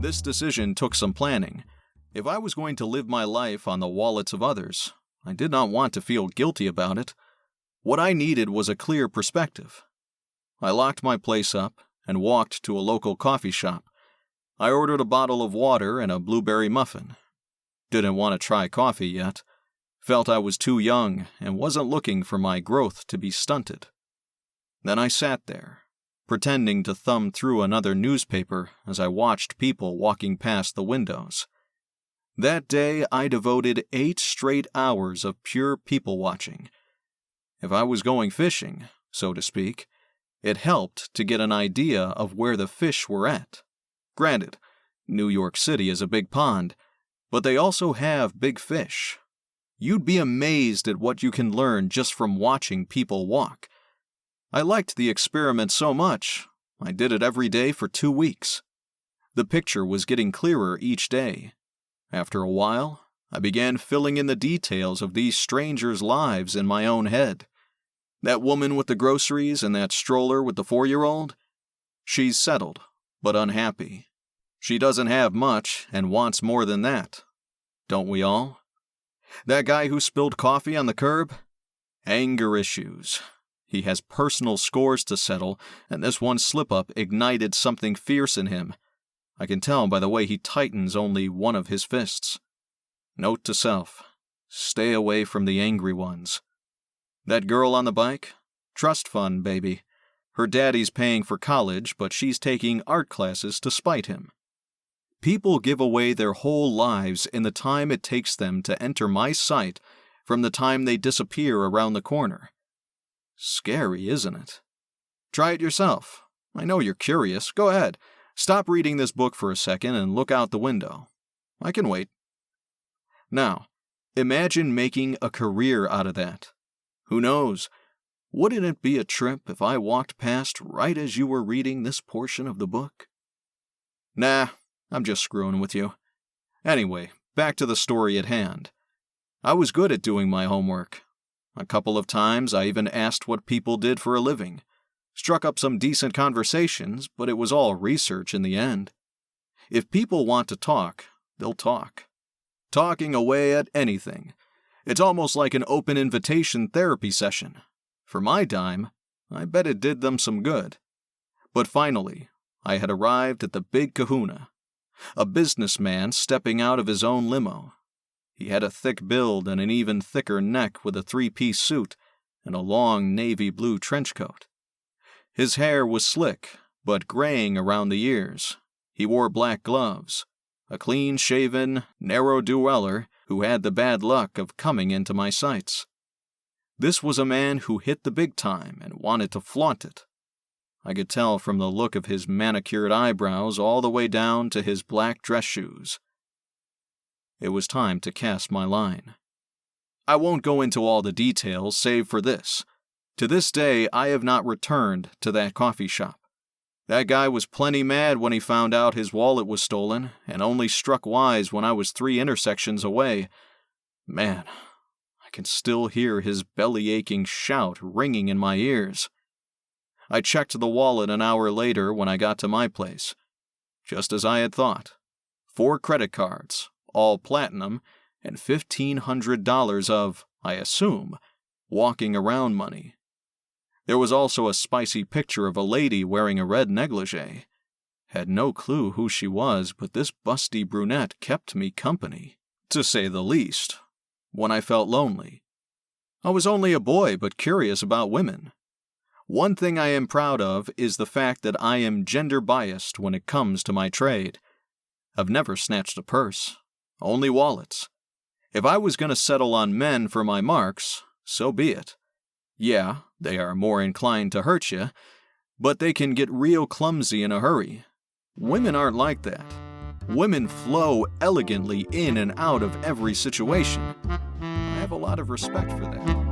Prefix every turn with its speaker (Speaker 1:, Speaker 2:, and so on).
Speaker 1: This decision took some planning. If I was going to live my life on the wallets of others, I did not want to feel guilty about it. What I needed was a clear perspective. I locked my place up and walked to a local coffee shop. I ordered a bottle of water and a blueberry muffin. Didn't want to try coffee yet. Felt I was too young and wasn't looking for my growth to be stunted. Then I sat there, pretending to thumb through another newspaper as I watched people walking past the windows. That day, I devoted 8 straight hours of pure people watching. If I was going fishing, so to speak, it helped to get an idea of where the fish were at. Granted, New York City is a big pond, but they also have big fish. You'd be amazed at what you can learn just from watching people walk. I liked the experiment so much, I did it every day for 2 weeks. The picture was getting clearer each day. After a while, I began filling in the details of these strangers' lives in my own head. That woman with the groceries and that stroller with the 4-year-old? She's settled, but unhappy. She doesn't have much and wants more than that. Don't we all? That guy who spilled coffee on the curb? Anger issues. He has personal scores to settle, and this one slip-up ignited something fierce in him. I can tell by the way he tightens only one of his fists. Note to self, stay away from the angry ones. That girl on the bike? Trust fund, baby. Her daddy's paying for college, but she's taking art classes to spite him. People give away their whole lives in the time it takes them to enter my sight from the time they disappear around the corner. Scary, isn't it? Try it yourself. I know you're curious. Go ahead. Stop reading this book for a second and look out the window. I can wait. Now, imagine making a career out of that. Who knows? Wouldn't it be a trip if I walked past right as you were reading this portion of the book? Nah, I'm just screwing with you. Anyway, back to the story at hand. I was good at doing my homework. A couple of times I even asked what people did for a living. Struck up some decent conversations, but it was all research in the end. If people want to talk, they'll talk. Talking away at anything. It's almost like an open invitation therapy session. For my dime, I bet it did them some good. But finally, I had arrived at the big kahuna. A businessman stepping out of his own limo. He had a thick build and an even thicker neck with a 3-piece suit and a long navy blue trench coat. His hair was slick, but graying around the ears. He wore black gloves. A clean-shaven, narrow-dweller who had the bad luck of coming into my sights. This was a man who hit the big time and wanted to flaunt it. I could tell from the look of his manicured eyebrows all the way down to his black dress shoes. It was time to cast my line. I won't go into all the details save for this. To this day, I have not returned to that coffee shop. That guy was plenty mad when he found out his wallet was stolen, and only struck wise when I was 3 intersections away. Man, I can still hear his belly-aching shout ringing in my ears. I checked the wallet an hour later when I got to my place. Just as I had thought. 4 credit cards, all platinum, and $1,500 of, I assume, walking around money. There was also a spicy picture of a lady wearing a red negligee. Had no clue who she was, but this busty brunette kept me company, to say the least, when I felt lonely. I was only a boy, but curious about women. One thing I am proud of is the fact that I am gender-biased when it comes to my trade. I've never snatched a purse, only wallets. If I was going to settle on men for my marks, so be it. Yeah, they are more inclined to hurt you, but they can get real clumsy in a hurry. Women aren't like that. Women flow elegantly in and out of every situation. I have a lot of respect for that.